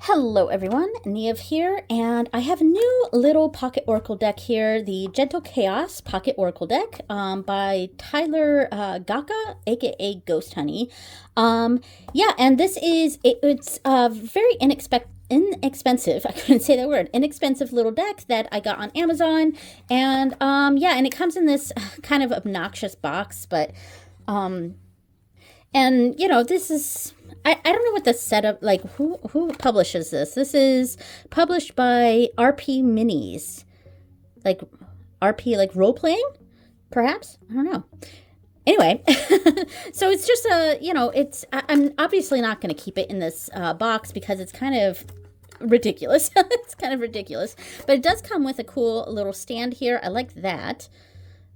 Hello everyone, Niev here, and I have a new little pocket oracle deck here, the Gentle Chaos Pocket Oracle deck by Tyler Gaka, aka Ghost Honey. Yeah, and this is, it's very inexpensive, I couldn't say that word, inexpensive little deck that I got on Amazon, and yeah, and it comes in this kind of obnoxious box, but and you know, this is I don't know what the setup, like who publishes this. This is published by RP Minis. Like RP, like role playing, perhaps? I don't know. Anyway, so it's just I'm obviously not going to keep it in this box because it's kind of ridiculous. It's kind of ridiculous. But it does come with a cool little stand here. I like that.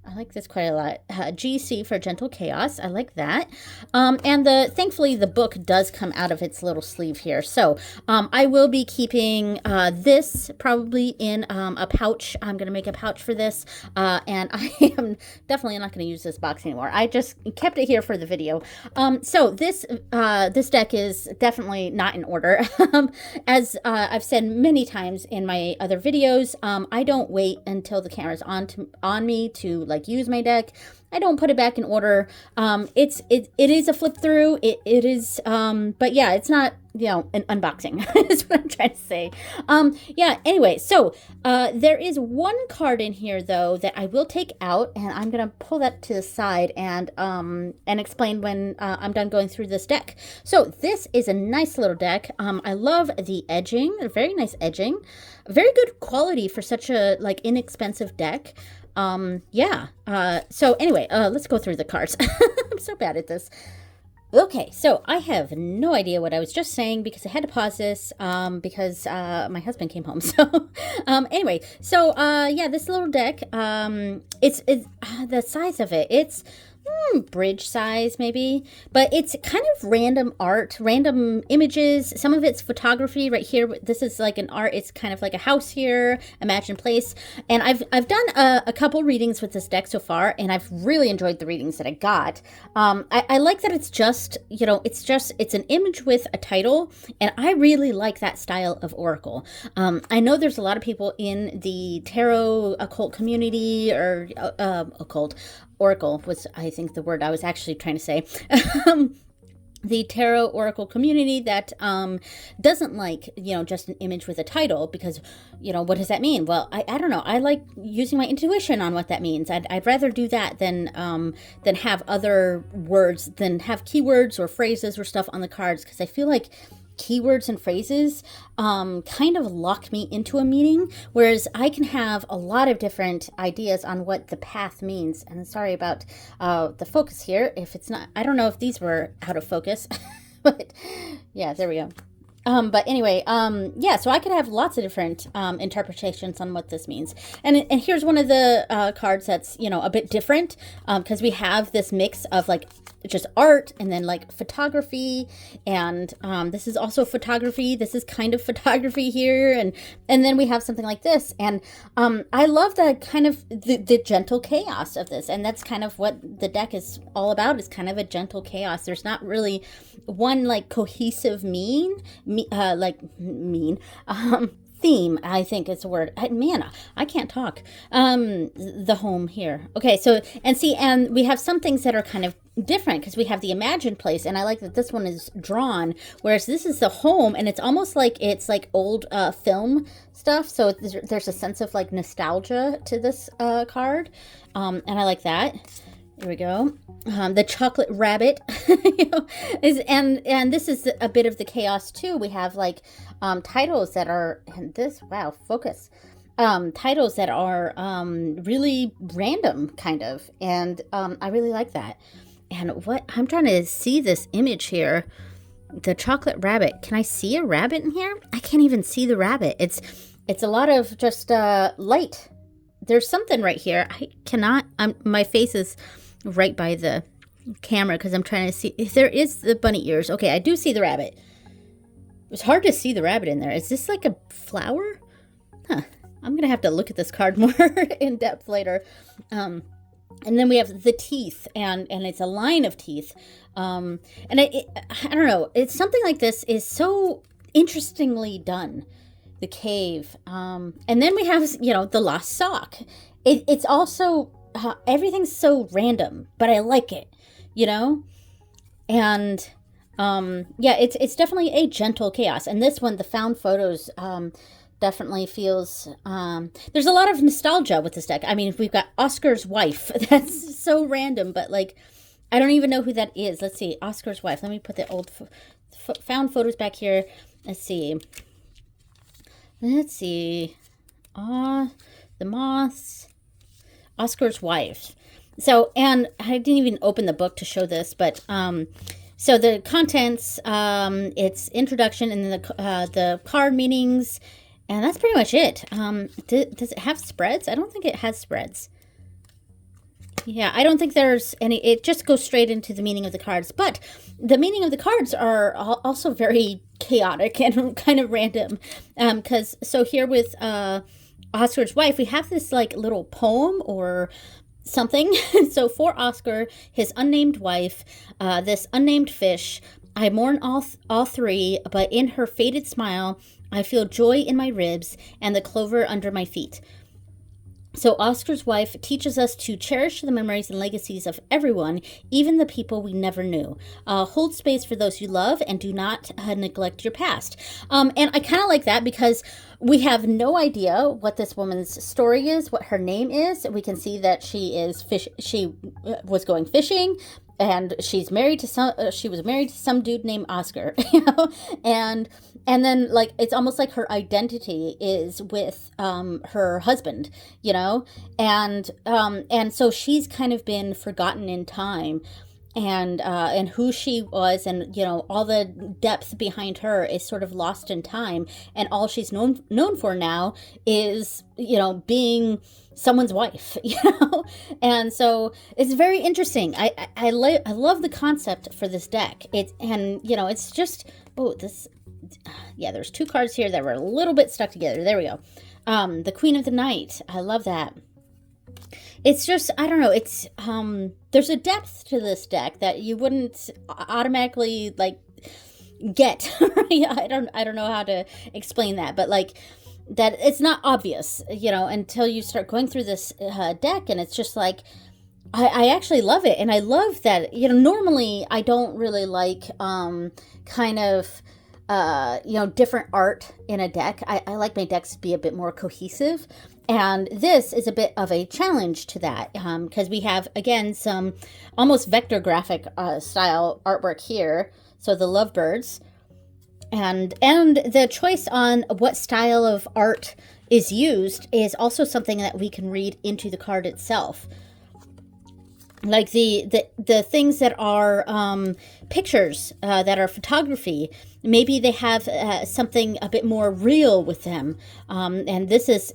I like this quite a lot. GC for Gentle Chaos. I like that. And thankfully the book does come out of its little sleeve here. So I will be keeping this probably in a pouch. I'm going to make a pouch for this. And I am definitely not going to use this box anymore. I just kept it here for the video. So this deck is definitely not in order. As I've said many times in my other videos, I don't wait until the camera's on me to like use my deck. I don't put it back in order. It is a flip through. It is, but yeah, it's not, you know, an unboxing is what I'm trying to say. Yeah, anyway, so there is one card in here though that I will take out, and I'm gonna pull that to the side and explain when I'm done going through this deck. So this is a nice little deck. I love the edging, very nice edging, very good quality for such a like inexpensive deck. Yeah. So anyway, let's go through the cards. I'm so bad at this. Okay, so I have no idea what I was just saying because I had to pause this because my husband came home. So anyway, so yeah, this little deck, it's the size of it. It's bridge size maybe, but it's kind of random art, random images. Some of it's photography right here. This is like an art. It's kind of like a house here, Imagine Place. And I've done a couple readings with this deck so far, and I've really enjoyed the readings that I got. I like that it's just, you know, it's an image with a title, and I really like that style of oracle. I know there's a lot of people in the tarot occult community, or oracle was, I think, the word I was actually trying to say. The tarot oracle community that doesn't like, you know, just an image with a title, because, you know, what does that mean? Well, I don't know. I like using my intuition on what that means. I'd rather do that than have other words, than have keywords or phrases or stuff on the cards, because I feel like keywords and phrases kind of lock me into a meaning, whereas I can have a lot of different ideas on what the path means. And sorry about the focus here. If it's not, I don't know if these were out of focus, but yeah, there we go. But anyway, yeah, so I could have lots of different interpretations on what this means. And here's one of the cards that's, you know, a bit different, because we have this mix of like just art and then like photography, and this is also photography. This is kind of photography here, and then we have something like this, and I love the kind of the gentle chaos of this, and that's kind of what the deck is all about, is kind of a gentle chaos. There's not really one like cohesive theme, I think it's a word. Man, I can't talk. The home here. Okay, so, and see, and we have some things that are kind of different because we have the imagined place, and I like that this one is drawn, whereas this is the home, and it's almost like it's like old film stuff, so there's a sense of like nostalgia to this card, and I like that. There we go. The chocolate rabbit, you know, and this is a bit of the chaos too. We have like titles that are, and this, wow, focus. Titles that are really random kind of, and I really like that. And what I'm trying to see this image here, the chocolate rabbit. Can I see a rabbit in here? I can't even see the rabbit. It's a lot of just light. There's something right here. I cannot. My face is right by the camera because I'm trying to see if there is the bunny ears. Okay, I do see the rabbit. It's hard to see the rabbit in there. Is this like a flower? Huh. I'm gonna have to look at this card more in depth later. And then we have the teeth, and it's a line of teeth. And I don't know. It's something like this is so interestingly done. The cave. And then we have, the lost sock. It's also, everything's so random, but I like it, And, it's definitely a gentle chaos. And this one, the found photos, definitely feels, there's a lot of nostalgia with this deck. I mean, we've got Oscar's wife. That's so random, but like, I don't even know who that is. Let's see. Oscar's wife. Let me put the old found photos back here. Let's see. The moths. Oscar's wife. So, and I didn't even open the book to show this, but so the contents, it's introduction and then the card meanings, and that's pretty much it. Does it have spreads? I don't think it has spreads. Yeah, I don't think there's any. It just goes straight into the meaning of the cards. But the meaning of the cards are also very chaotic and kind of random. Because so here with Oscar's wife, we have this like little poem or something. So for Oscar, his unnamed wife, this unnamed fish, I mourn all three, but in her faded smile, I feel joy in my ribs and the clover under my feet. So Oscar's wife teaches us to cherish the memories and legacies of everyone, even the people we never knew. Hold space for those you love and do not neglect your past. And I kind of like that because we have no idea what this woman's story is, what her name is. We can see that she was going fishing. And she's married to she was married to some dude named Oscar, and then like, it's almost like her identity is with, her husband, and so she's kind of been forgotten in time, and who she was, and all the depth behind her is sort of lost in time, and all she's known for now is being someone's wife, and so it's very interesting. I love the concept for this deck. It's just there's two cards here that were a little bit stuck together. There we go. The Queen of the Night. I love that. It's just, I don't know, it's there's a depth to this deck that you wouldn't automatically like get. I don't know how to explain that, but like that it's not obvious, until you start going through this deck, and it's just like I actually love it. And I love that, normally I don't really like kind of different art in a deck. I like my decks to be a bit more cohesive. And this is a bit of a challenge to that, because we have, again, some almost vector graphic style artwork here. So the lovebirds. And the choice on what style of art is used is also something that we can read into the card itself. Like the things that are pictures, that are photography, maybe they have something a bit more real with them. And this is,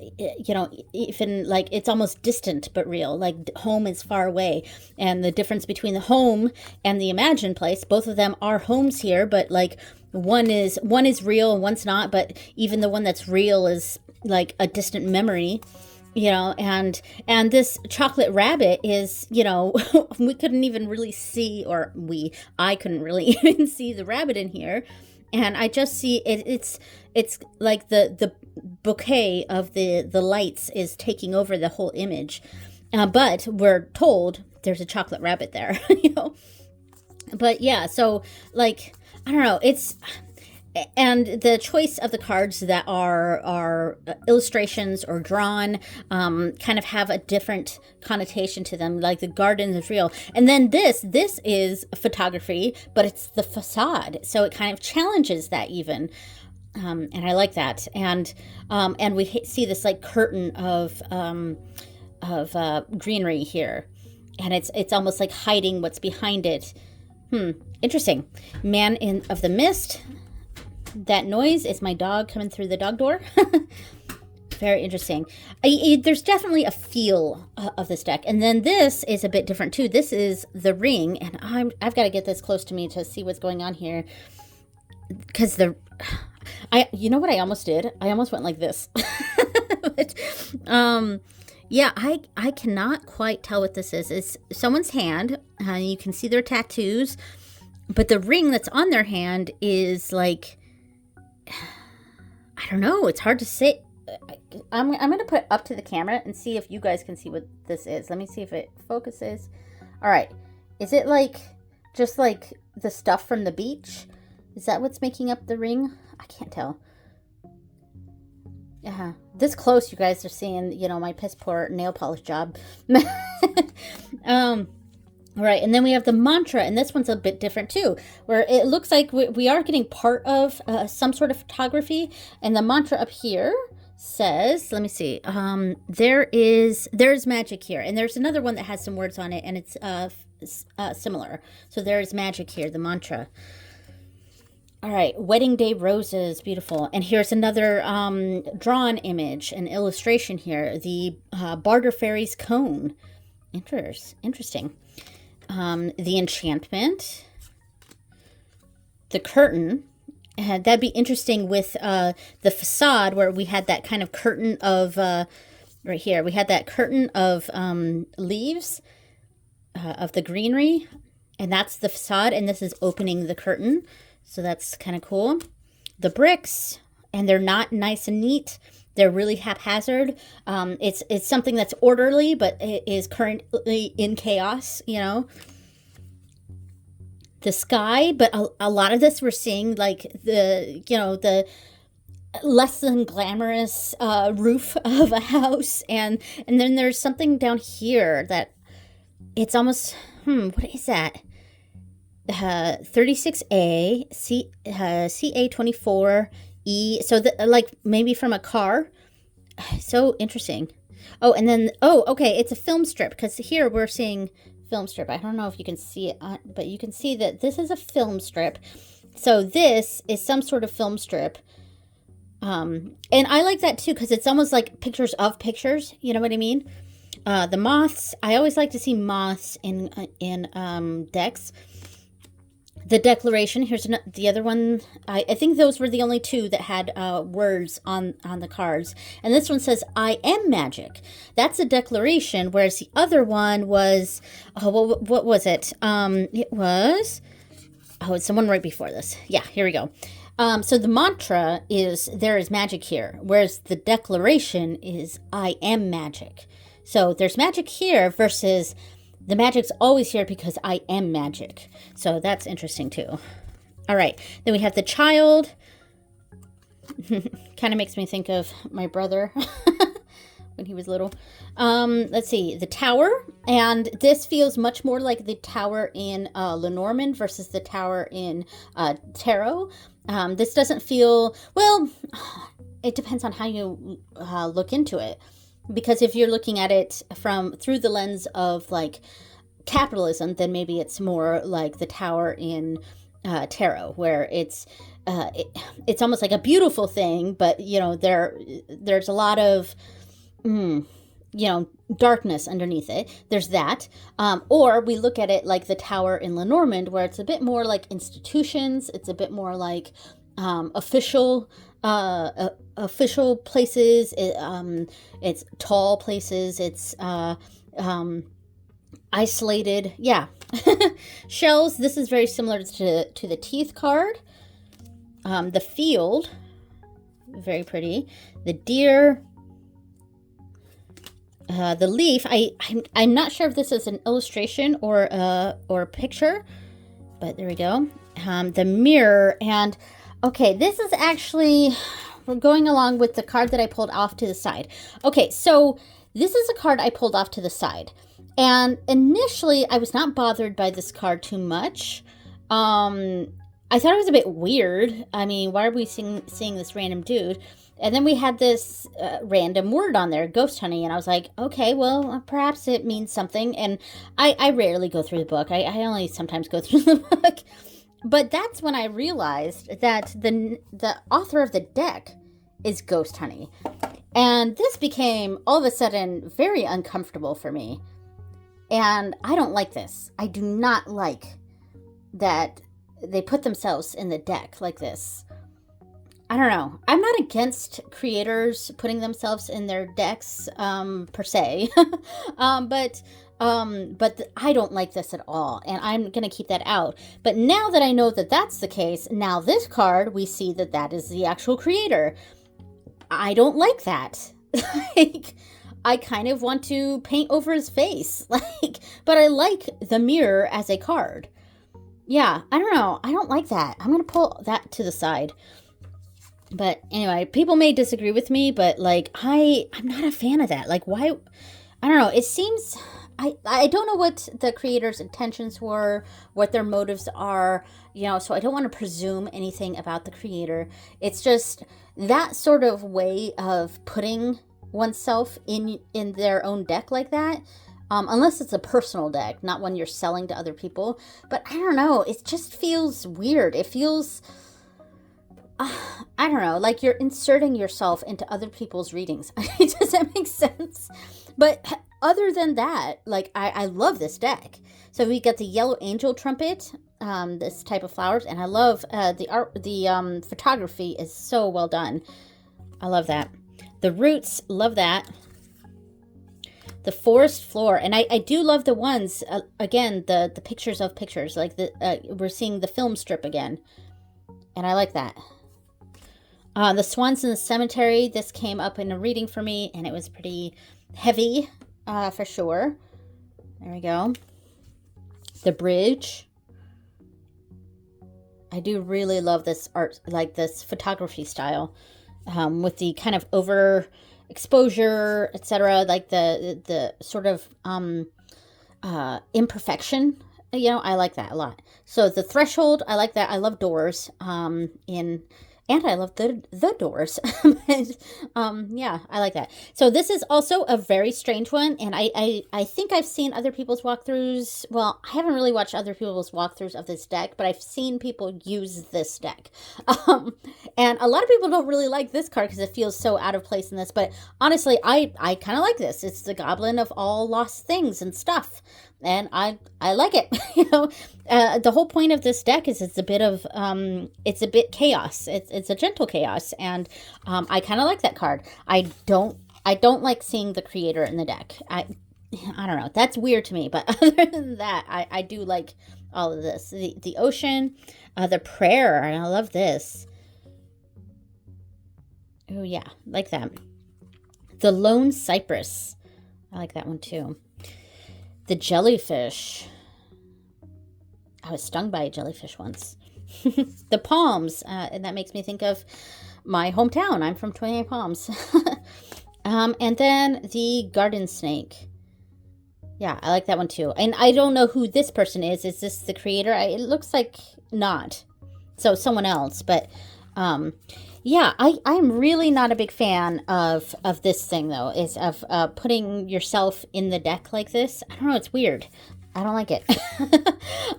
even like it's almost distant but real, like home is far away. And the difference between the home and the imagined place, both of them are homes here, but like one is real and one's not. But even the one that's real is like a distant memory. And this chocolate rabbit is, we couldn't even really see, I couldn't really even see the rabbit in here. And I just see it's like the bouquet of the lights is taking over the whole image. But we're told there's a chocolate rabbit there, But yeah, so like, I don't know, and the choice of the cards that are illustrations or drawn kind of have a different connotation to them, like the garden is real. And then this is photography, but it's the facade. So it kind of challenges that even. And I like that. And we see this like curtain of greenery here. And it's almost like hiding what's behind it. Interesting. Man of the Mist. That noise is my dog coming through the dog door. Very interesting. There's definitely a feel of this deck. And then this is a bit different too. This is the Ring. And I've got to get this close to me to see what's going on here. Because you know what I almost did? I almost went like this. But, yeah, I cannot quite tell what this is. It's someone's hand. You can see their tattoos. But the ring that's on their hand is like, I don't know. It's hard to say. I'm going to put it up to the camera and see if you guys can see what this is. Let me see if it focuses. All right. Is it like just like the stuff from the beach? Is that what's making up the ring? I can't tell. This close, you guys are seeing, you know, my piss poor nail polish job. All right, and then we have the mantra, and this one's a bit different too, where it looks like we are getting part of some sort of photography, and the mantra up here says, let me see, there's magic here, and there's another one that has some words on it, and it's similar. So there's magic here, the mantra. All right, wedding day roses, beautiful. And here's another drawn image, an illustration here, the barter fairies cone. Interesting. The enchantment, the curtain. That'd be interesting with the facade where we had that kind of curtain of, right here, we had that curtain of leaves of the greenery, and that's the facade, and this is opening the curtain. So that's kind of cool. The bricks, and they're not nice and neat. They're really haphazard. It's something that's orderly, but it is currently in chaos, you know. The sky, but a lot of this we're seeing like the less than glamorous roof of a house, and then there's something down here that it's almost what is that? 36A, CA24E. So like maybe from a car. So interesting. Oh, and then, okay, it's a film strip, because here we're seeing film strip. I don't know if you can see it, but you can see that this is a film strip. So this is some sort of film strip. And I like that too, because it's almost like pictures of pictures. You know what I mean? The moths. I always like to see moths in decks. The declaration, here's the other one. I think those were the only two that had words on the cards. And this one says, I am magic. That's a declaration, whereas the other one was, what was it? It was, it's someone right before this. Yeah, here we go. So the mantra is, there is magic here, whereas the declaration is, I am magic. So there's magic here versus the magic's always here because I am magic. So that's interesting too. All right. Then we have the child. Kind of makes me think of my brother when he was little. Let's see. The tower. And this feels much more like the tower in Lenormand versus the tower in Tarot. This doesn't feel, well, it depends on how you look into it. Because if you're looking at it through the lens of like capitalism, then maybe it's more like the tower in Tarot, where it's almost like a beautiful thing, but you know there's a lot of darkness underneath it. There's that, or we look at it like the tower in Lenormand, where it's a bit more like institutions. It's a bit more like official places. It's tall places. It's isolated. Yeah. Shells. This is very similar to the teeth card. The field. Very pretty. The deer. The leaf. I'm not sure if this is an illustration or a picture, but there we go. The mirror. And okay, this is actually, we're going along with the card that I pulled off to the side. Okay, so this is a card I pulled off to the side. And initially, I was not bothered by this card too much. I thought it was a bit weird. I mean, why are we seeing this random dude? And then we had this random word on there, ghost hunting. And I was like, okay, well, perhaps it means something. And I rarely go through the book. I only sometimes go through the book. But that's when I realized that the author of the deck is Ghost Honey. And this became, all of a sudden, very uncomfortable for me. And I don't like this. I do not like that they put themselves in the deck like this. I don't know. I'm not against creators putting themselves in their decks, per se. But But I don't like this at all, and I'm gonna keep that out. But now that I know that that's the case, now this card, we see that that is the actual creator. I don't like that. Like, I kind of want to paint over his face. Like, but I like the mirror as a card. Yeah, I don't know. I don't like that. I'm gonna pull that to the side. But anyway, people may disagree with me, but like, I'm not a fan of that. Like, why? I don't know. It seems, I don't know what the creator's intentions were, what their motives are, so I don't want to presume anything about the creator. It's just that sort of way of putting oneself in their own deck like that, unless it's a personal deck, not one you're selling to other people. But I don't know. It just feels weird. It feels, I don't know, like you're inserting yourself into other people's readings. Does that make sense? But other than that, like, I love this deck. So we got the yellow angel trumpet, this type of flowers, and I love the art. The photography is so well done. I love that. The roots, love that. The forest floor, and I do love the ones again, the pictures of pictures, like we're seeing the film strip again, and I like that. The swans in the cemetery, this came up in a reading for me, and it was pretty heavy, for sure. There we go. The bridge. I do really love this art, like this photography style, with the kind of over exposure, etc., like the sort of imperfection. I like that a lot. So the threshold, I like that. I love doors. And I love the doors. Yeah, I like that. So this is also a very strange one, and I think I've seen other people's walkthroughs. Well, I haven't really watched other people's walkthroughs of this deck, but I've seen people use this deck. And a lot of people don't really like this card because it feels so out of place in this, but honestly, I kind of like this. It's the Goblin of all lost things and stuff. And I like it. The whole point of this deck is it's a bit chaos. It's a gentle chaos, and I kind of like that card. I don't like seeing the creator in the deck. I don't know. That's weird to me, but other than that, I do like all of this. The ocean, the prayer, and I love this. Oh yeah, like that. The lone cypress, I like that one too. The jellyfish. I was stung by a jellyfish once. The palms, and that makes me think of my hometown. I'm from 28 Palms. And then the garden snake. Yeah, I like that one too. And I don't know who this person is. Is this the creator? It looks like not. So someone else. But yeah, I'm really not a big fan of this thing, though, is of putting yourself in the deck like this. I don't know, it's weird. I don't like it.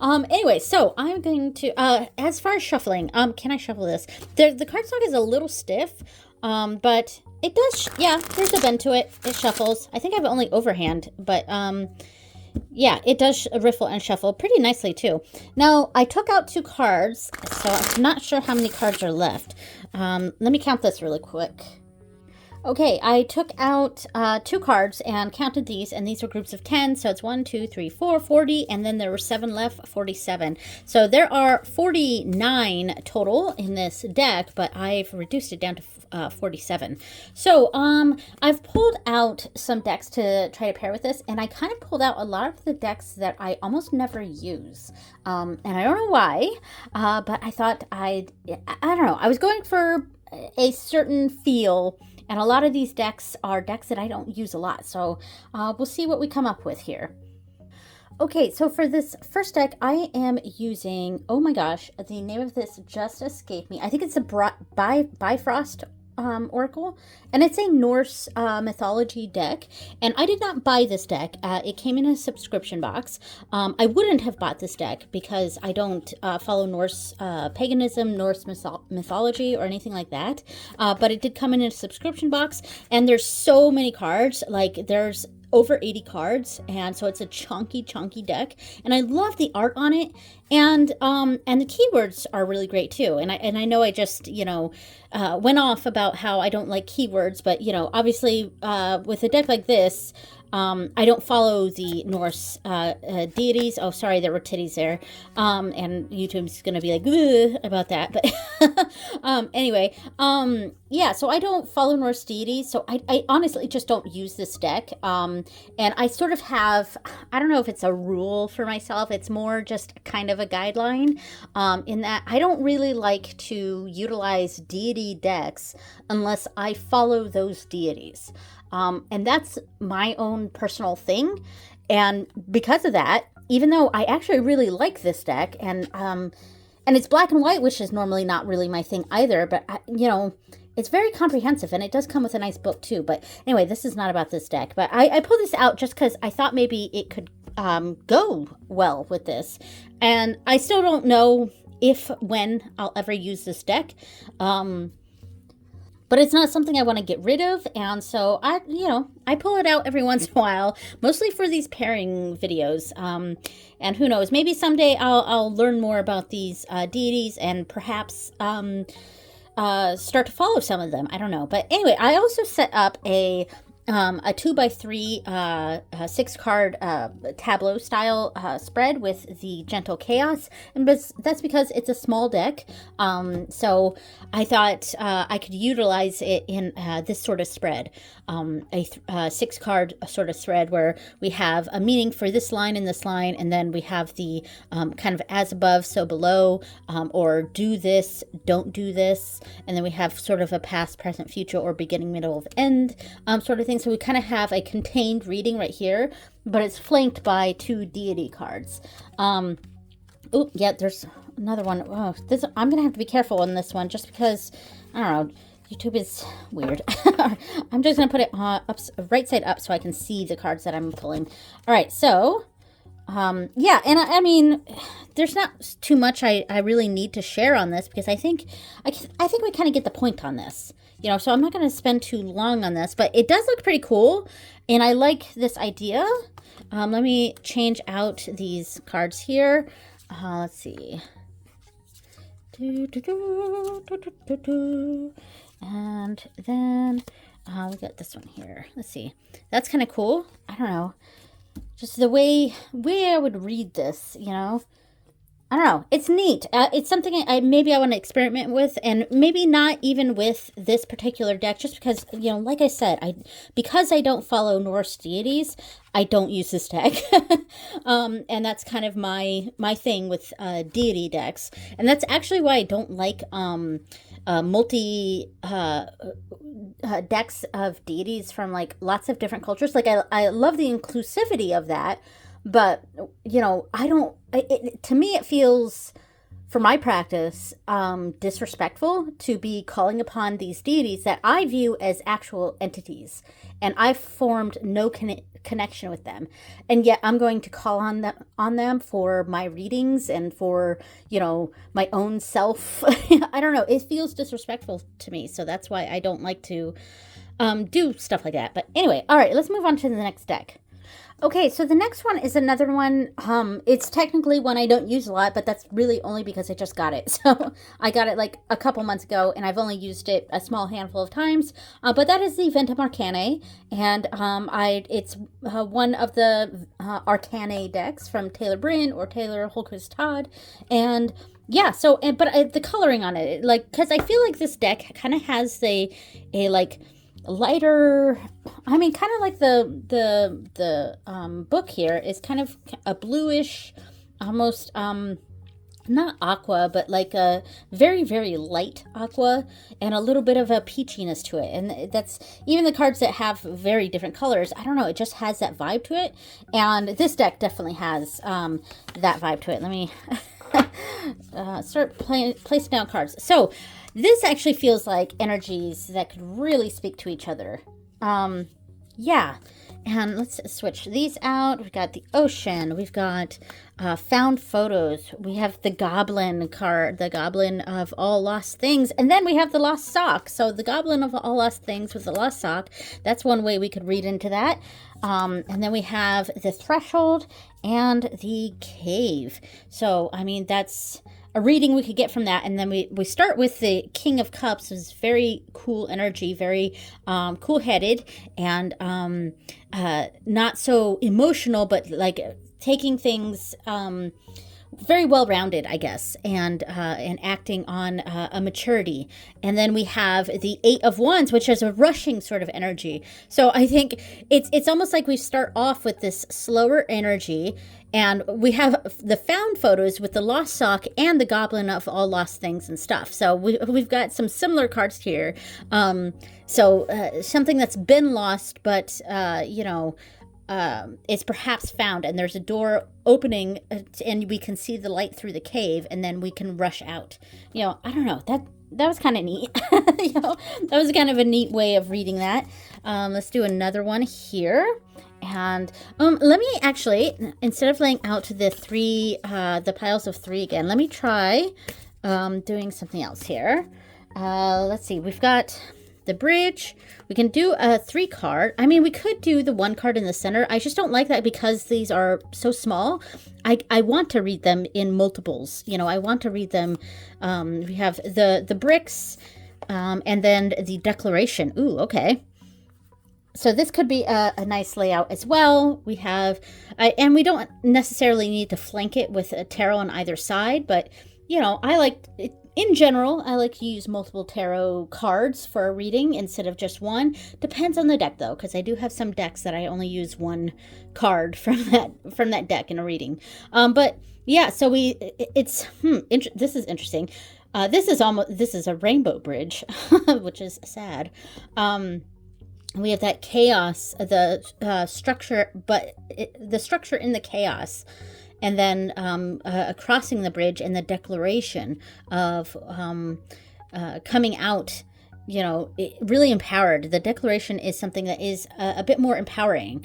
Anyway, so I'm going to, as far as shuffling, can I shuffle this? The cardstock is a little stiff, but it does, yeah, there's a bend to it. It shuffles. I think I have only overhand, but yeah, it does riffle and shuffle pretty nicely too. Now, I took out 2 cards, so I'm not sure how many cards are left. Let me count this really quick. Okay, I took out 2 cards and counted these, and these were groups of 10, so it's 1, 2, 3, 4, 40, and then there were 7 left, 47. So there are 49 total in this deck, but I've reduced it down to 47. So I've pulled out some decks to try to pair with this, and I kind of pulled out a lot of the decks that I almost never use. And I don't know why, but I thought I don't know, I was going for a certain feel. And a lot of these decks are decks that I don't use a lot. So we'll see what we come up with here. Okay, so for this first deck, I am using, oh my gosh, the name of this just escaped me. I think it's a Bifrost Oracle, and it's a Norse mythology deck, and I did not buy this deck. It came in a subscription box. I wouldn't have bought this deck because I don't follow Norse paganism, Norse mythology, or anything like that, but it did come in a subscription box, and there's so many cards. Like, there's over 80 cards, and so it's a chunky deck, and I love the art on it. And the keywords are really great too. And I know I just, went off about how I don't like keywords, but obviously with a deck like this, I don't follow the Norse deities. Oh, sorry, there were titties there. And YouTube's gonna be like, ugh, about that. But anyway, yeah, so I don't follow Norse deities. So I honestly just don't use this deck. And I sort of have, I don't know if it's a rule for myself. It's more just kind of a guideline, in that I don't really like to utilize deity decks unless I follow those deities. And that's my own personal thing. And because of that, even though I actually really like this deck, and it's black and white, which is normally not really my thing either, but it's very comprehensive, and it does come with a nice book too. But anyway, this is not about this deck, but I pulled this out just because I thought maybe it could go well with this. And I still don't know when I'll ever use this deck. But it's not something I want to get rid of, and so I pull it out every once in a while, mostly for these pairing videos. And who knows, maybe someday I'll learn more about these deities and perhaps start to follow some of them. I don't know, but anyway, I also set up a 2x3 6-card tableau style spread with the Gentle Chaos, and that's because it's a small deck. So I thought I could utilize it in this sort of spread, a 6-card sort of spread where we have a meaning for this line and this line, and then we have the kind of as above, so below, or do this, don't do this, and then we have sort of a past, present, future, or beginning, middle, of end sort of thing. So we kind of have a contained reading right here, but it's flanked by 2 deity cards. Oh, yeah, there's another one. Oh, I'm going to have to be careful on this one just because, I don't know, YouTube is weird. I'm just going to put it right side up so I can see the cards that I'm pulling. All right, so, yeah, and I mean, there's not too much I really need to share on this because I think we kind of get the point on this. So I'm not going to spend too long on this, but it does look pretty cool, and I like this idea. Let me change out these cards here. Let's see. And then we got this one here. Let's see. That's kind of cool. I don't know. Just the way I would read this, I don't know. It's neat. It's something maybe I want to experiment with, and maybe not even with this particular deck, just because, like I said, because I don't follow Norse deities, I don't use this deck. And that's kind of my thing with deity decks. And that's actually why I don't like multi decks of deities from like lots of different cultures. Like I love the inclusivity of that. But, I don't, to me, it feels, for my practice, disrespectful to be calling upon these deities that I view as actual entities. And I've formed no connection with them. And yet I'm going to call on them for my readings and for, my own self. I don't know. It feels disrespectful to me. So that's why I don't like to do stuff like that. But anyway, all right, let's move on to the next deck. Okay, so the next one is another one. It's technically one I don't use a lot, but that's really only because I just got it. So I got it like a couple months ago, and I've only used it a small handful of times. But that is the Ventum Arcanae, and it's one of the Arcanae decks from Taylor Bryn or Taylor Holquist Todd, and yeah. So, but the coloring on it, like, because I feel like this deck kind of has a like lighter, I mean, kind of like the book here is kind of a bluish, almost not aqua, but like a very, very light aqua, and a little bit of a peachiness to it. And that's even the cards that have very different colors. I don't know, it just has that vibe to it, and this deck definitely has that vibe to it. Let me start placing down cards. So this actually feels like energies that could really speak to each other. Yeah. And let's switch these out. We've got the ocean. We've got found photos. We have the goblin card, the goblin of all lost things. And then we have the lost sock. So the goblin of all lost things with the lost sock. That's one way we could read into that. And then we have the threshold and the cave. So, I mean, that's a reading we could get from that. And then we start with the King of Cups. It's very cool energy, very cool-headed, and not so emotional, but like taking things very well-rounded, I guess, and acting on a maturity. And then we have the Eight of Wands, which is a rushing sort of energy. So I think it's almost like we start off with this slower energy, and we have the found photos with the lost sock and the goblin of all lost things and stuff. So we've got some similar cards here. Something that's been lost, but is perhaps found, and there's a door opening, and we can see the light through the cave, and then we can rush out. I don't know, that was kind of neat. That was kind of a neat way of reading that. Let's do another one here. And let me actually, instead of laying out the piles of 3 again, let me try doing something else here. Let's see, we've got the bridge. We can do a 3 card. I mean, we could do the 1 card in the center. I just don't like that because these are so small. I want to read them in multiples. I want to read them. We have the bricks, and then the declaration. Ooh, okay. So this could be a nice layout as well. We have, and we don't necessarily need to flank it with a tarot on either side, but I like it. In general, I like to use multiple tarot cards for a reading instead of just one. Depends on the deck, though, because I do have some decks that I only use 1 card from that deck in a reading. But yeah, so this is interesting. This is a rainbow bridge, which is sad. We have that chaos, the structure, but the structure in the chaos. And then crossing the bridge and the declaration of coming out, really empowered. The declaration is something that is a bit more empowering,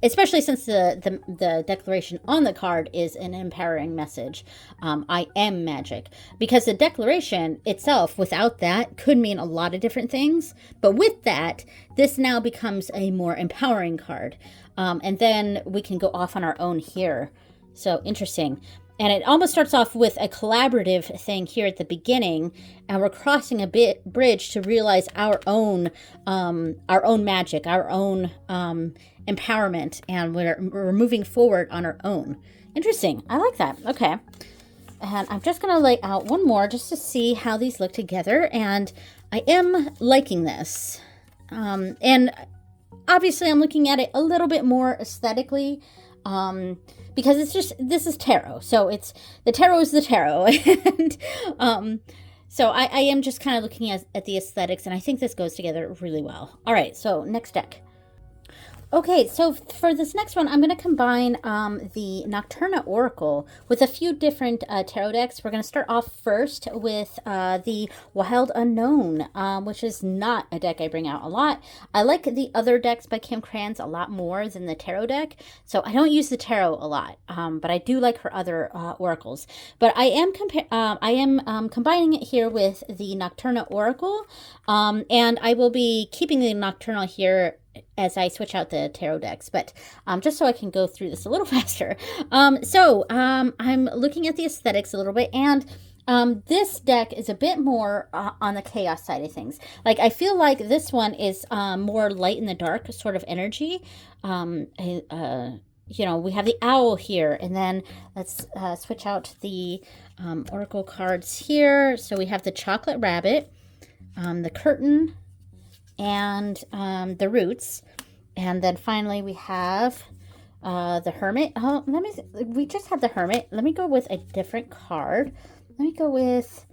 especially since the declaration on the card is an empowering message. I am magic. Because the declaration itself, without that, could mean a lot of different things. But with that, this now becomes a more empowering card. And then we can go off on our own here. So interesting. And it almost starts off with a collaborative thing here at the beginning, and we're crossing a bridge to realize our own magic, our own empowerment, and we're moving forward on our own. Interesting. I like that. Okay. And I'm just going to lay out one more just to see how these look together, and I am liking this. And obviously I'm looking at it a little bit more aesthetically, because this is tarot. So the tarot is the tarot. And so I am just kind of looking at the aesthetics, and I think this goes together really well. All right, so next deck. Okay, so for this next one, I'm going to combine the Nocturna Oracle with a few different tarot decks. We're going to start off first with the Wild Unknown, which is not a deck I bring out a lot. I like the other decks by Kim Krans a lot more than the tarot deck, so I don't use the tarot a lot, but I do like her other oracles. But I am combining it here with the Nocturna Oracle, and I will be keeping the Nocturnal here as I switch out the tarot decks, but just so I can go through this a little faster. I'm looking at the aesthetics a little bit, and this deck is a bit more on the chaos side of things. Like, I feel like this one is more light in the dark sort of energy. We have the owl here, and then let's switch out the oracle cards here. So we have the chocolate rabbit, the curtain, and the roots, and then finally we have the hermit. Oh, we just have the hermit. Let me go with a different card. Let me go with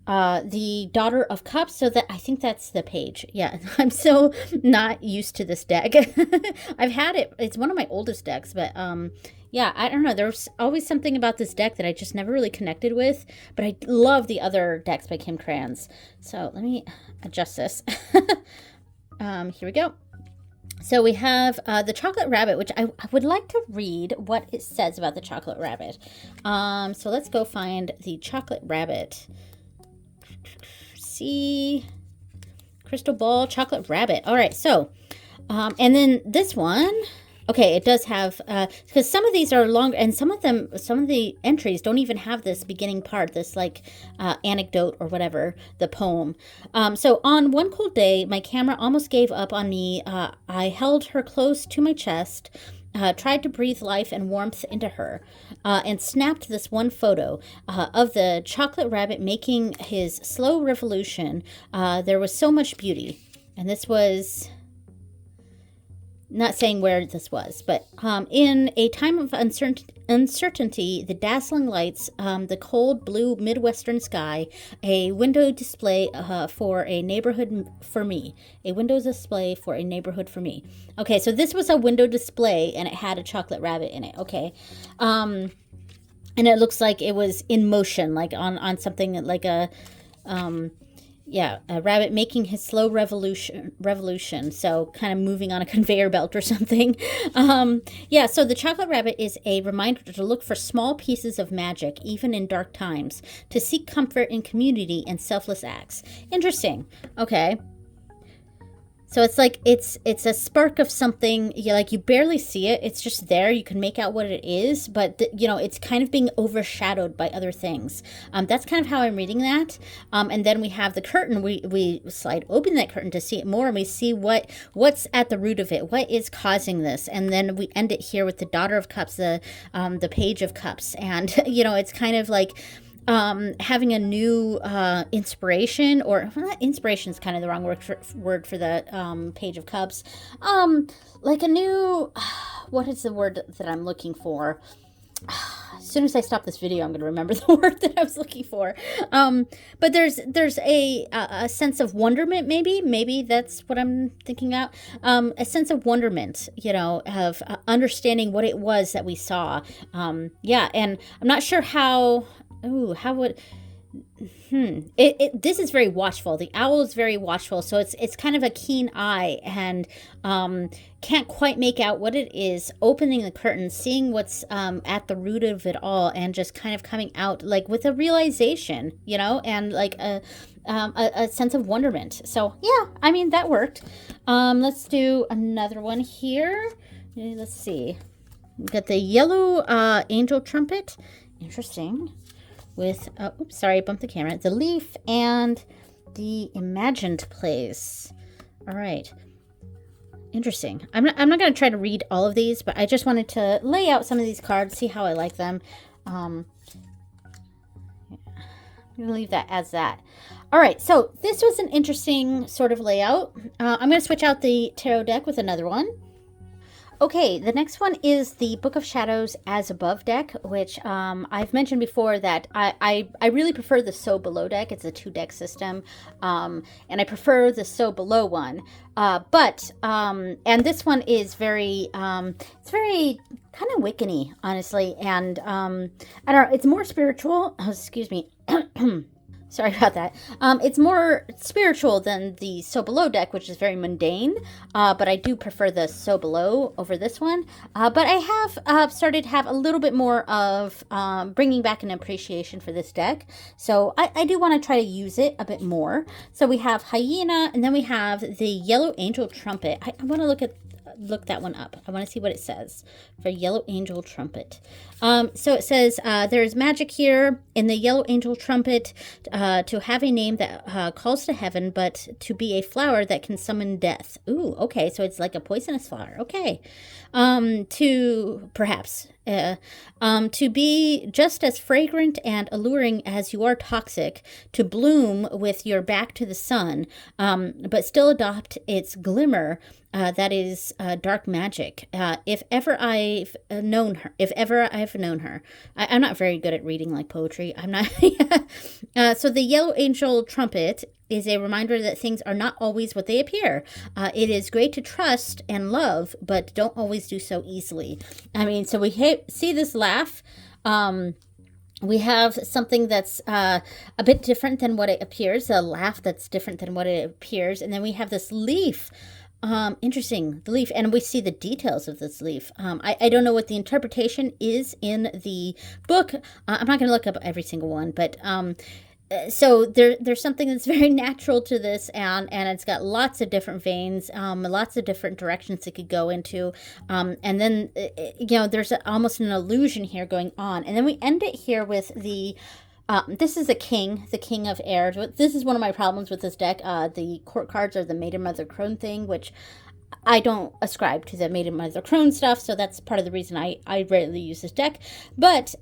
the Daughter of Cups. So that I think that's the page. Yeah, I'm so not used to this deck. I've had it. It's one of my oldest decks, but yeah, I don't know. There's always something about this deck that I just never really connected with, but I love the other decks by Kim Krans. So let me adjust this. Here we go. So we have the chocolate rabbit, which I would like to read what it says about the chocolate rabbit. So let's go find the chocolate rabbit. See, crystal ball, chocolate rabbit. All right, so, and then this one. Okay, it does have, because some of these are longer, and some of the entries don't even have this beginning part, this like anecdote or whatever, the poem. So on one cold day, my camera almost gave up on me. I held her close to my chest, tried to breathe life and warmth into her, and snapped this one photo of the chocolate rabbit making his slow revolution. There was so much beauty, and this was... Not saying where this was, but in a time of uncertainty, the dazzling lights, the cold blue Midwestern sky, a window display for a neighborhood for me. A window display for a neighborhood for me. Okay, so this was a window display, and it had a chocolate rabbit in it. Okay, and it looks like it was in motion, like on something like a... Yeah, a rabbit making his slow revolution. So kind of moving on a conveyor belt or something. Yeah, so the chocolate rabbit is a reminder to look for small pieces of magic, even in dark times, to seek comfort in community and selfless acts. Interesting. Okay. So it's like it's a spark of something. You barely see it. It's just there. You can make out what it is, but it's kind of being overshadowed by other things. That's kind of how I'm reading that. And then we have the curtain. We slide open that curtain to see it more, and we see what's at the root of it. What is causing this? And then we end it here with the Daughter of Cups, the Page of Cups, and it's kind of like. Having a new inspiration, or not inspiration is kind of the wrong word for the Page of Cups. Like a new, what is the word that I'm looking for? As soon as I stop this video, I'm going to remember the word that I was looking for. But there's a sense of wonderment, maybe that's what I'm thinking out. A sense of wonderment, of understanding what it was that we saw. Yeah, and I'm not sure how. Ooh, how would... This is very watchful. The owl is very watchful, so it's kind of a keen eye, and can't quite make out what it is. Opening the curtain, seeing what's at the root of it all, and just kind of coming out like with a realization, and like a sense of wonderment. So yeah, I mean that worked. Let's do another one here. Let's see. We've got the yellow angel trumpet. Interesting. With, oops, sorry, I bumped the camera. The leaf and the imagined place. All right. Interesting. I'm not going to try to read all of these, but I just wanted to lay out some of these cards, see how I like them. I'm going to leave that as that. All right, so this was an interesting sort of layout. I'm going to switch out the tarot deck with another one. Okay, the next one is the Book of Shadows As Above deck, which I've mentioned before that I really prefer the So Below deck. It's a 2-deck system, and I prefer the So Below one. And this one is very, it's very kind of Wiccan-y, honestly, and I don't know, it's more spiritual. Oh, excuse me. Sorry about that. It's more spiritual than the So Below deck, which is very mundane, but I do prefer the So Below over this one. But I have started to have a little bit more of bringing back an appreciation for this deck. So I do want to try to use it a bit more. So we have Hyena, and then we have the Yellow Angel Trumpet. I want to look that one up. I want to see what it says for Yellow Angel Trumpet. So it says, there's magic here in the Yellow Angel Trumpet, to have a name that calls to heaven, but to be a flower that can summon death. Ooh, okay, so it's like a poisonous flower. Okay. To perhaps to be just as fragrant and alluring as you are toxic, to bloom with your back to the sun, but still adopt its glimmer. That is dark magic. If ever I've known her, I'm not very good at reading like poetry. I'm not. So the Yellow Angel Trumpet is a reminder that things are not always what they appear. It is great to trust and love, but don't always do so easily. I mean, so we see this laugh. We have something that's a bit different than what it appears, a laugh that's different than what it appears, and then we have this leaf. Interesting. The leaf, and we see the details of this leaf. I don't know what the interpretation is in the book. I'm not going to look up every single one, but so there's something that's very natural to this, and it's got lots of different veins, lots of different directions it could go into, and then there's almost an illusion here going on, and then we end it here with the. This is the king of air. This is one of my problems with this deck. The court cards are the Maiden Mother Crone thing, which I don't ascribe to the Maiden Mother Crone stuff, so that's part of the reason I rarely use this deck. But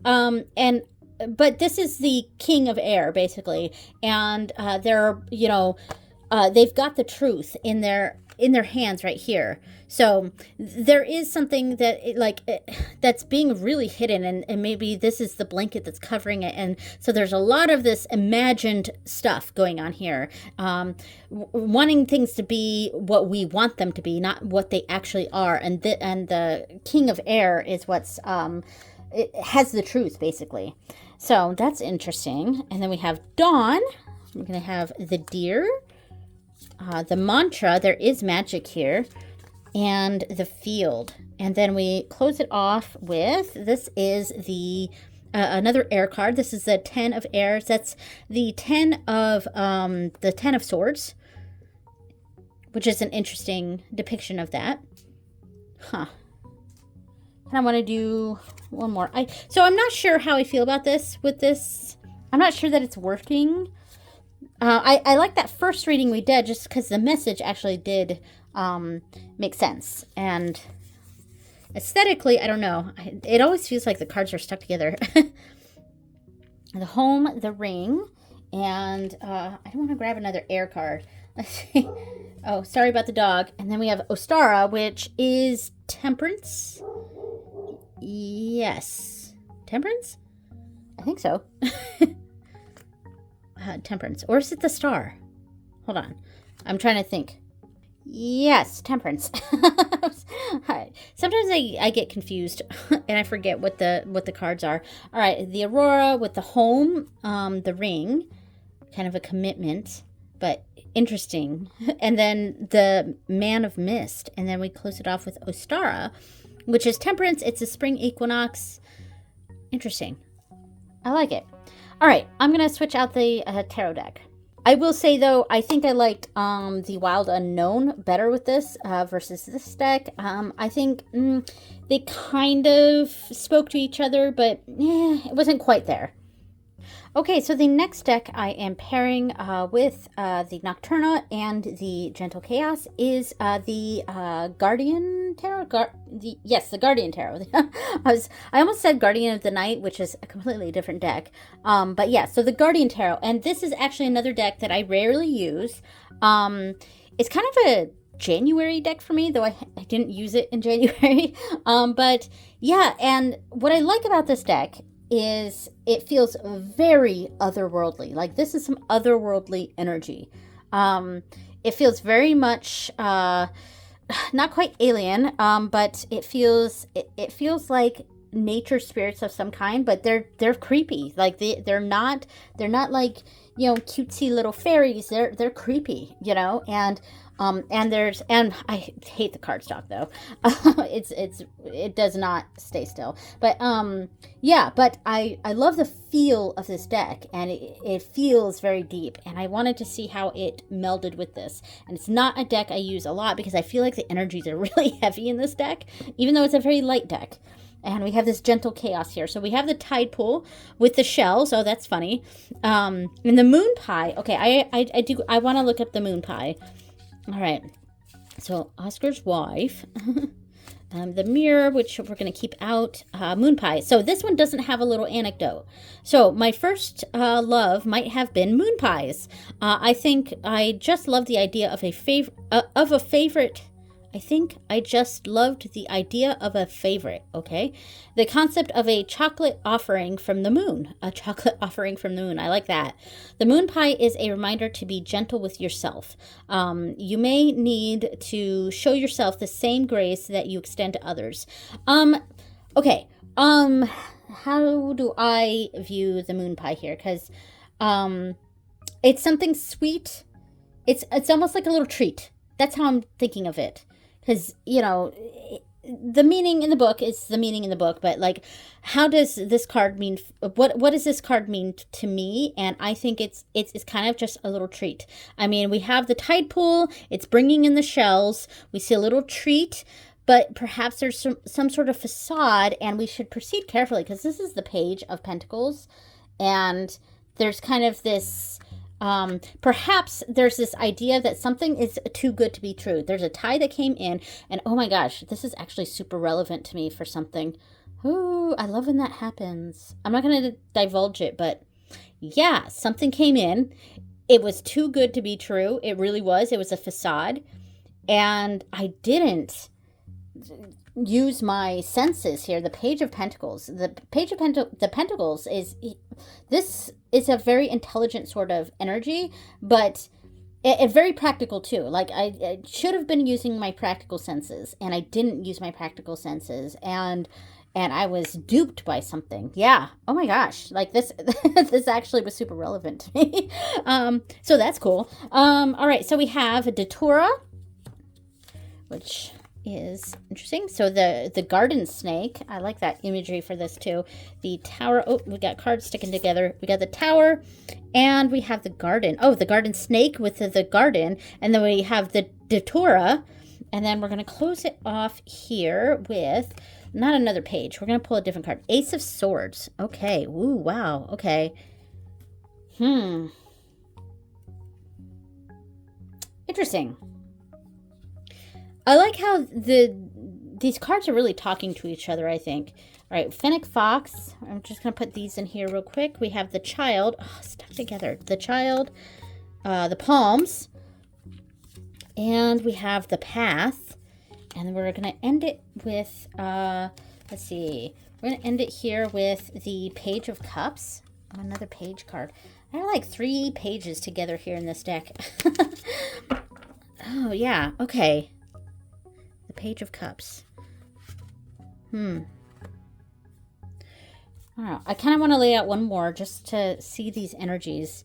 this is the king of air, basically, and they're they've got the truth in their hands right here. So there is something that that's being really hidden, and maybe this is the blanket that's covering it. And so there's a lot of this imagined stuff going on here, wanting things to be what we want them to be, not what they actually are. And the king of air is what's it has the truth, basically. So that's interesting. And then we have dawn. We're going to have the deer. The mantra, there is magic here, and the field. And then we close it off with, this is the another air card. This is the 10 of airs. That's the 10 of swords, which is an interesting depiction of that. Huh. And I want to do one more. So I'm not sure how I feel about this with this. I'm not sure that it's working. I like that first reading we did just because the message actually did make sense. And aesthetically, I don't know. It always feels like the cards are stuck together. The home, the ring, and I don't want to grab another air card. Let's see. Oh, sorry about the dog. And then we have Ostara, which is temperance. Yes. Temperance? I think so. Temperance. Or is it the star? Hold on. I'm trying to think. Yes, temperance. Sometimes I get confused and I forget what the cards are. All right, the Aurora with the home, the ring, kind of a commitment, but interesting. And then the Man of Mist, and then we close it off with Ostara, which is temperance. It's a spring equinox. Interesting. I like it. All right, I'm going to switch out the tarot deck. I will say, though, I think I liked the Wild Unknown better with this versus this deck. I think they kind of spoke to each other, but it wasn't quite there. Okay, so the next deck I am pairing with the Nocturna and the Gentle Chaos is the Guardian Tarot. The Guardian Tarot. I almost said Guardian of the Night, which is a completely different deck. But yeah, so the Guardian Tarot, and this is actually another deck that I rarely use. It's kind of a January deck for me, though I didn't use it in January. But yeah, and what I like about this deck is it feels very otherworldly. Like this is some otherworldly energy. It feels very much not quite alien, but it feels like nature spirits of some kind, but they're creepy. Like they're not like, cutesy little fairies. They're creepy, and I hate the cardstock though. It does not stay still. But yeah, but I love the feel of this deck, and it feels very deep, and I wanted to see how it melded with this. And it's not a deck I use a lot because I feel like the energies are really heavy in this deck, even though it's a very light deck. And we have this Gentle Chaos here. So we have the Tide Pool with the shells. Oh, that's funny. And the Moon Pie. Okay, I want to look up the Moon Pie. All right. So Oscar's wife. The mirror, which we're going to keep out. Moon Pie. So this one doesn't have a little anecdote. So my first love might have been moon pies. I think I just love the idea of a favorite. I think I just loved the idea of a favorite, okay? The concept of a chocolate offering from the moon. A chocolate offering from the moon. I like that. The moon pie is a reminder to be gentle with yourself. You may need to show yourself the same grace that you extend to others. Okay. How do I view the moon pie here? Because it's something sweet. It's almost like a little treat. That's how I'm thinking of it. Because, the meaning in the book is the meaning in the book, but like, how does this card mean? What does this card mean to me? And I think it's kind of just a little treat. I mean, we have the tide pool, it's bringing in the shells, we see a little treat, but perhaps there's some sort of facade, and we should proceed carefully because this is the Page of Pentacles, and there's kind of this, perhaps there's this idea that something is too good to be true. There's a tie that came in, and oh my gosh, this is actually super relevant to me for something. Ooh, I love when that happens. I'm not going to divulge it, but yeah, something came in. It was too good to be true. It really was. It was a facade, and I didn't use my senses here. The Page of Pentacles. The Page of the Pentacles this is a very intelligent sort of energy, but it very practical too. Like I should have been using my practical senses, and I didn't use my practical senses, and I was duped by something. Yeah. Oh my gosh. Like this, this actually was super relevant to me. So that's cool. All right. So we have Datura, which is interesting. So the garden snake, I like that imagery for this too. The tower, oh, we got cards sticking together. We got the tower, and we have the garden. Oh, the garden snake with the garden, and then we have the Datura, and then we're going to close it off here with not another page. We're going to pull a different card. Ace of Swords. Okay. Ooh, wow. Okay. Interesting. I like how these cards are really talking to each other, I think. All right, Fennec Fox. I'm just going to put these in here real quick. We have the child. Oh, stuck together. The child. The palms. And we have the path. And then we're going to end it with, let's see. We're going to end it here with the Page of Cups. Oh, another page card. I have like 3 pages together here in this deck. Oh, yeah. Okay. The Page of Cups. I don't know. I kind of want to lay out one more just to see these energies.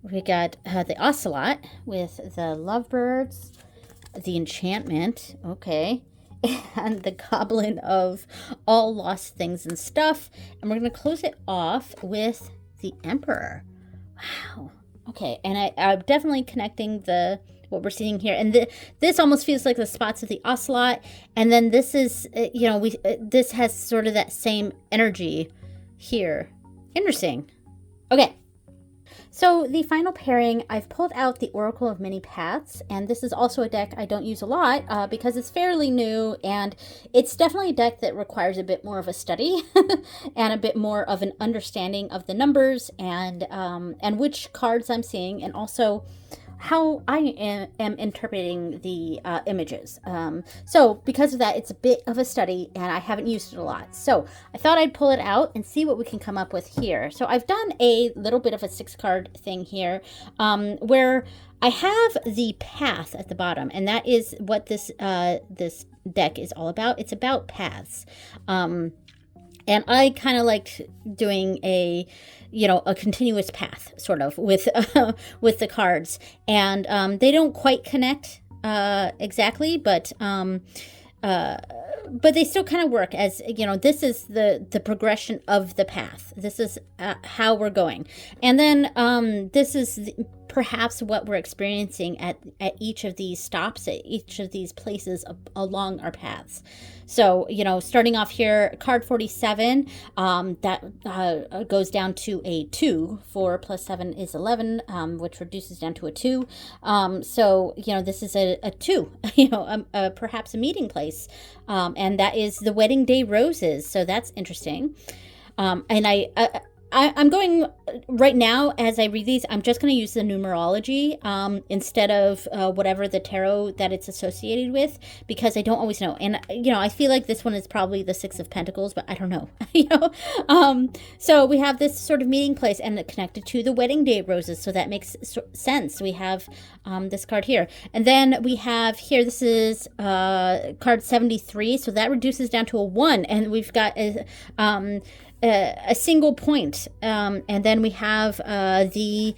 We got the Ocelot with the Lovebirds, the Enchantment, okay, and the Goblin of all lost things and stuff. And we're going to close it off with the Emperor. Wow. Okay, and I'm definitely connecting what we're seeing here, and this almost feels like the spots of the Ocelot, and then this is, this has sort of that same energy here. Interesting. Okay. So the final pairing, I've pulled out the Oracle of Many Paths, and this is also a deck I don't use a lot because it's fairly new, and it's definitely a deck that requires a bit more of a study and a bit more of an understanding of the numbers and which cards I'm seeing, and also how I am interpreting the images. So because of that, it's a bit of a study, and I haven't used it a lot. So I thought I'd pull it out and see what we can come up with here. So I've done a little bit of a 6-card thing here, where I have the path at the bottom, and that is what this deck is all about. It's about paths. And I kind of liked doing a continuous path sort of with the cards, and they don't quite connect exactly, but they still kind of work as, this is the progression of the path. This is how we're going. And then this is perhaps what we're experiencing at each of these stops, at each of these places along our paths. So, starting off here, card 47, that goes down to a 2. 4 plus 7 is 11, which reduces down to a 2. So, this is a 2, perhaps a meeting place. And that is the Wedding Day Roses. So that's interesting. And I'm going right now, as I read these, I'm just going to use the numerology instead of whatever the tarot that it's associated with, because I don't always know. And, I feel like this one is probably the 6 of Pentacles, but I don't know. So we have this sort of meeting place and connected to the Wedding Day Roses. So that makes sense. We have this card here. And then we have here, this is card 73. So that reduces down to a 1. And we've got a single point, and then we have the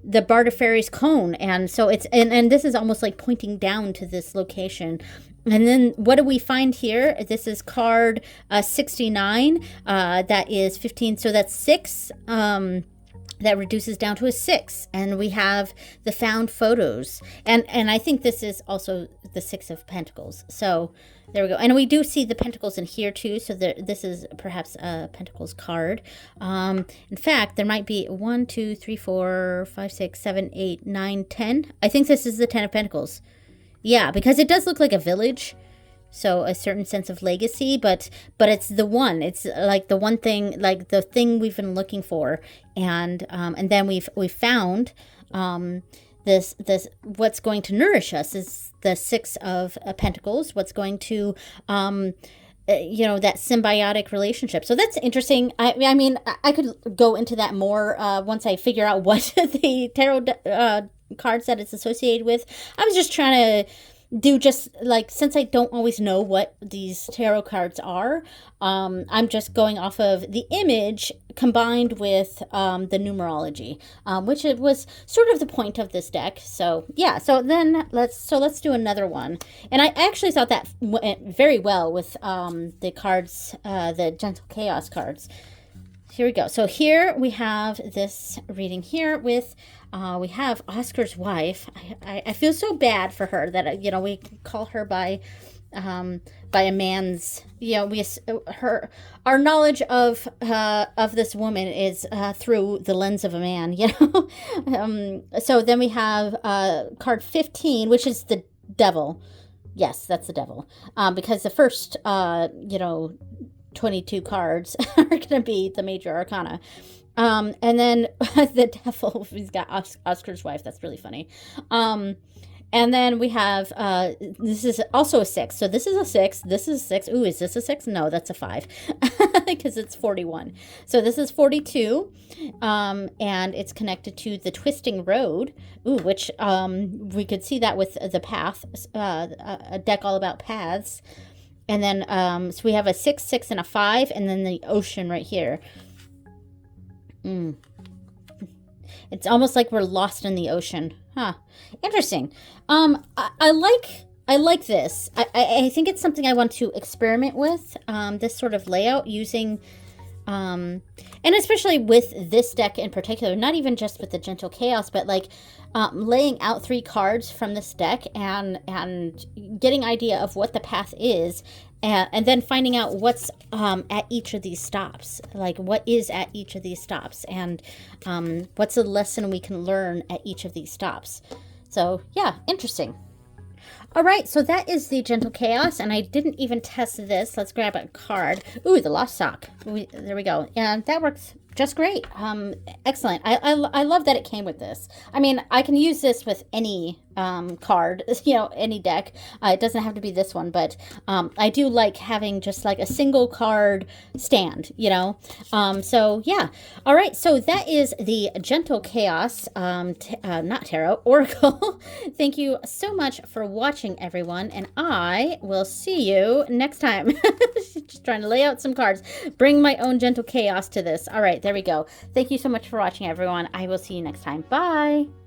the Barter cone. And so it's, and this is almost like pointing down to this location. And then what do we find here? This is card 69. That is 15. So that's 6. That reduces down to a 6. And we have the found photos. And I think this is also the 6 of Pentacles. So there we go. And we do see the Pentacles in here too. So this is perhaps a Pentacles card. In fact, there might be 1, 2, 3, 4, 5, 6, 7, 8, 9, 10. I think this is the 10 of Pentacles. Yeah, because it does look like a village, so a certain sense of legacy, but it's the one. It's like the one thing, like the thing we've been looking for, and then we've found this what's going to nourish us is the 6 of Pentacles. What's going to that symbiotic relationship. So that's interesting. I mean, I could go into that more once I figure out what the tarot cards that it's associated with. I was just trying to do just like, since I don't always know what these tarot cards are, I'm just going off of the image combined with the numerology, which it was sort of the point of this deck. So yeah, so then let's do another one. And I actually thought that went very well with the cards, the Gentle Chaos cards. Here we go. So here we have this reading here with, we have Oscar's wife. I feel so bad for her that, we call her by a man's, our knowledge of this woman is through the lens of a man, So then we have card 15, which is the devil. Yes, that's the devil. Because the first, 22 cards are going to be the major arcana. And then the devil, he's got Oscar's wife. That's really funny. And then we have, this is also a 6. So this is a 6. This is a 6. Ooh, is this a 6? No, that's a 5 because it's 41. So this is 42. And it's connected to the twisting road. Ooh, which we could see that with the path, a deck all about paths. And then, so we have a 6, 6, and a 5, and then the ocean right here. It's almost like we're lost in the ocean. Huh. Interesting. I like this. I think it's something I want to experiment with, this sort of layout using, and especially with this deck in particular, not even just with the Gentle Chaos, but like laying out 3 cards from this deck and getting idea of what the path is, and then finding out what's at each of these stops, like what is at each of these stops, and what's a lesson we can learn at each of these stops. So yeah, interesting. All right, so that is the Gentle Chaos, and I didn't even test this. Let's grab a card. Ooh, the Lost Sock. There we go. And that works just great. Excellent. I love that it came with this. I mean, I can use this with any card, any deck. It doesn't have to be this one, but I do like having just like a single card stand, so yeah. All right, so that is the Gentle Chaos, not tarot, oracle. Thank you so much for watching, everyone, and I will see you next time. Just trying to lay out some cards, bring my own Gentle Chaos to this. All right, there we go. Thank you so much for watching, everyone. I will see you next time. Bye.